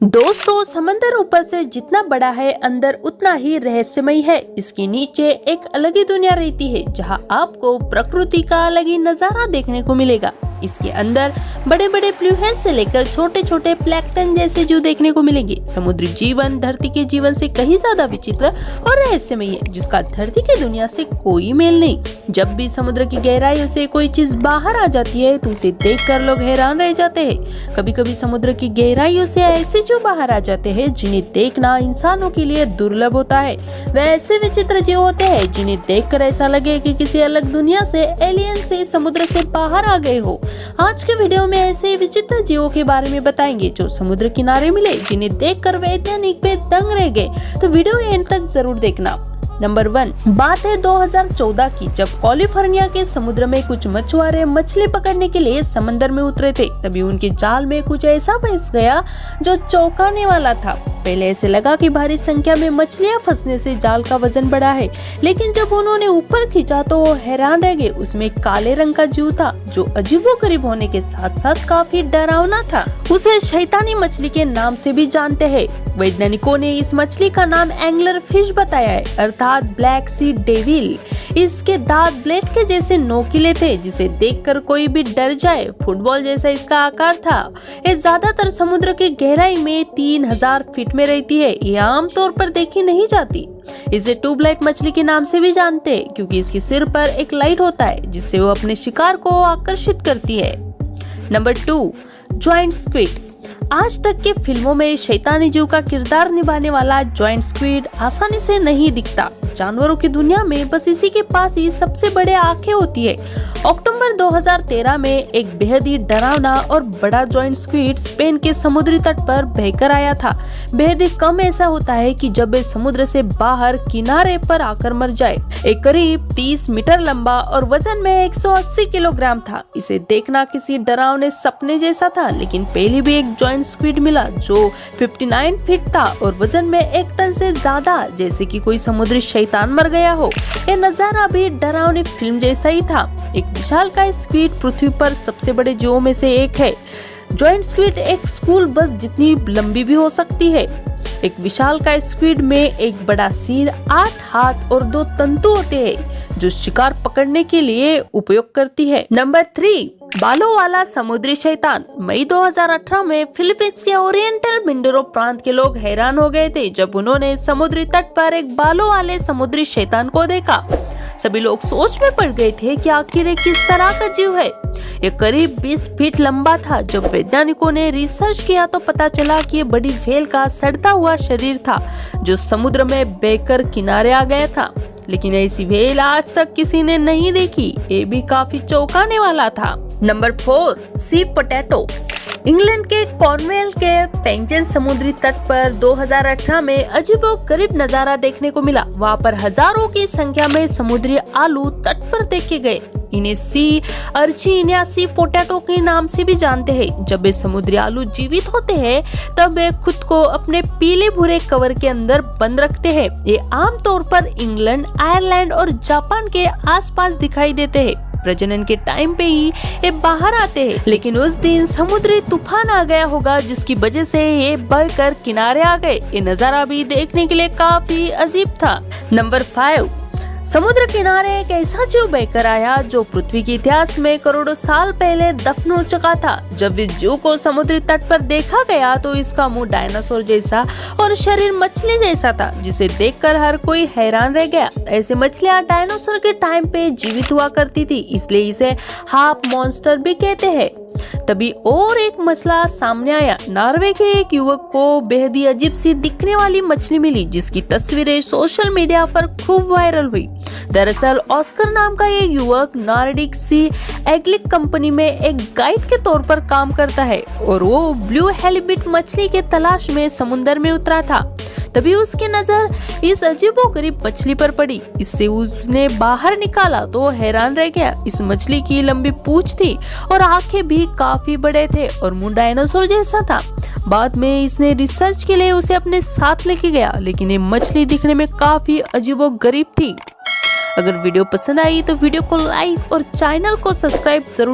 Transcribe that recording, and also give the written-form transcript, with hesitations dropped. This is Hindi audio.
दोस्तों, समंदर ऊपर से जितना बड़ा है अंदर उतना ही रहस्यमय है। इसके नीचे एक अलग ही दुनिया रहती है जहां आपको प्रकृति का अलग ही नजारा देखने को मिलेगा। इसके अंदर बड़े बड़े प्लूहेट से लेकर छोटे छोटे प्लैंकटन जैसे जीव देखने को मिलेंगे। समुद्री जीवन धरती के जीवन से कहीं ज्यादा विचित्र और रहस्यमय है, जिसका धरती की दुनिया से कोई मेल नहीं। जब भी समुद्र की गहराइयों से कोई चीज बाहर आ जाती है तो उसे देखकर लोग हैरान रह जाते हैं। कभी कभी समुद्र की गहराइयों से ऐसे जीव बाहर आ जाते हैं जिन्हें देखना इंसानों के लिए दुर्लभ होता है। वे ऐसे विचित्र जीव होते हैं जिन्हें देखकर ऐसा लगे कि किसी अलग दुनिया से एलियन से समुद्र से बाहर आ गए हो। आज के वीडियो में ऐसे विचित्र जीवों के बारे में बताएंगे जो समुद्र किनारे मिले, जिन्हें देखकर वैज्ञानिक पे दंग रह गए। तो वीडियो एंड तक जरूर देखना। नंबर 1, बात है 2014 की, जब कैलिफोर्निया के समुद्र में कुछ मछुआरे मछली पकड़ने के लिए समंदर में उतरे थे। तभी उनके जाल में कुछ ऐसा फंस गया जो चौंकाने वाला था। पहले ऐसे लगा कि भारी संख्या में मछलियां फंसने से जाल का वजन बढ़ा है, लेकिन जब उन्होंने ऊपर खींचा तो वो हैरान रह गए। उसमें काले रंग का जीव था जो अजीबोगरीब होने के साथ साथ काफी डरावना था। उसे शैतानी मछली के नाम से भी जानते हैं। वैज्ञानिकों ने इस मछली का नाम एंगलर फिश बताया है, अर्थात ब्लैक सी डेविल। इसके दांत ब्लेड के जैसे नोकीले थे, जिसे देखकर कोई भी डर जाए। फुटबॉल जैसा इसका आकार था। ये ज्यादातर समुद्र की गहराई में 3000 फीट में रहती है। ये आमतौर पर देखी नहीं जाती। इसे ट्यूबलाइट मछली के नाम से भी जानते हैं, क्योंकि इसके सिर पर एक लाइट होता है जिससे वो अपने शिकार को आकर्षित करती है। Number 2, joint squid. आज तक के फिल्मों में शैतानी जीव का किरदार निभाने वाला जॉइंट स्क्विड आसानी से नहीं दिखता। जानवरों की दुनिया में बस इसी के पास ही सबसे बड़े आंखें होती है। अक्टूबर 2013 में एक बेहद ही डरावना और बड़ा जॉइंट स्क्विड स्पेन के समुद्री तट पर बहकर आया था। बेहद ही कम ऐसा होता है कि जब वे समुद्र से बाहर किनारे पर आकर मर जाए। एक करीब 30 मीटर लंबा और वजन में 180 किलोग्राम था। इसे देखना किसी डरावने सपने जैसा था, लेकिन पहले भी एक जॉइंट स्क्विड मिला जो 59 फीट था और वजन में 1 टन से ज्यादा, जैसे कि कोई समुद्री शैतान मर गया हो। यह नजारा भी डरावनी फिल्म जैसा ही था। एक विशालकाय स्क्विड पृथ्वी पर सबसे बड़े जीवों में से एक है। जॉइंट स्क्विड एक स्कूल बस जितनी लंबी भी हो सकती है। एक विशालकाय स्क्विड में एक बड़ा सिर, 8 हाथ और 2 तंतु होते हैं जो शिकार पकड़ने के लिए उपयोग करती है। नंबर 3, बालों वाला समुद्री शैतान। मई 2018 में फिलीपींस के ओरिएंटल मिंडोरो प्रांत के लोग हैरान हो गए थे जब उन्होंने समुद्री तट पर एक बालों वाले समुद्री शैतान को देखा। सभी लोग सोच में पड़ गए थे कि आखिर ये किस तरह का जीव है। यह करीब 20 फीट लंबा था। जब वैज्ञानिकों ने रिसर्च किया तो पता चला कि ये बड़ी व्हेल का सड़ता हुआ शरीर था जो समुद्र में बहकर किनारे आ गया था। लेकिन ऐसी व्हेल आज तक किसी ने नहीं देखी। ये भी काफी चौंकाने वाला था। नंबर 4, सी पोटैटो। इंग्लैंड के कॉर्नवेल के पेंजन समुद्री तट पर 2018 में अजीबोगरीब नजारा देखने को मिला। वहाँ पर हजारों की संख्या में समुद्री आलू तट पर देखे गए। इन्हें सी अर्चिन या सी पोटैटो के नाम से भी जानते हैं। जब वे समुद्री आलू जीवित होते हैं तब वे खुद को अपने पीले भूरे कवर के अंदर बंद रखते हैं। ये आमतौर पर इंग्लैंड, आयरलैंड और जापान के आसपास दिखाई देते हैं। प्रजनन के टाइम पे ही ये बाहर आते हैं, लेकिन उस दिन समुद्री तूफान आ गया होगा जिसकी वजह से ये बहकर किनारे आ गए। ये नजारा भी देखने के लिए काफी अजीब था। नंबर 5, समुद्र किनारे एक ऐसा जीव बहकर आया जो पृथ्वी के इतिहास में करोड़ों साल पहले दफन हो चुका था। जब इस जीव को समुद्री तट पर देखा गया तो इसका मुंह डायनासोर जैसा और शरीर मछली जैसा था, जिसे देखकर हर कोई हैरान रह गया। ऐसी मछलियां डायनासोर के टाइम पे जीवित हुआ करती थी, इसलिए इसे हाफ मॉन्स्टर भी कहते हैं। तभी और एक मसला सामने आया। नॉर्वे के एक युवक को बेहद ही अजीब सी दिखने वाली मछली मिली, जिसकी तस्वीरें सोशल मीडिया पर खूब वायरल हुई। दरअसल ऑस्कर नाम का ये युवक नॉर्डिक सी एग्लिक कंपनी में एक गाइड के तौर पर काम करता है और वो ब्लू हेलिबिट मछली के तलाश में समुद्र में उतरा था। तभी उसकी नजर इस अजीबोगरीब मछली पर पड़ी। इससे उसने बाहर निकाला तो हैरान रह गया। इस मछली की लंबी पूंछ थी और आंखें भी काफी बड़े थे और मुंह डायनासोर जैसा था। बाद में इसने रिसर्च के लिए उसे अपने साथ लेके गया, लेकिन ये मछली दिखने में काफी अजीबोगरीब थी। अगर वीडियो पसंद आई तो वीडियो को लाइक और चैनल को सब्सक्राइब जरूर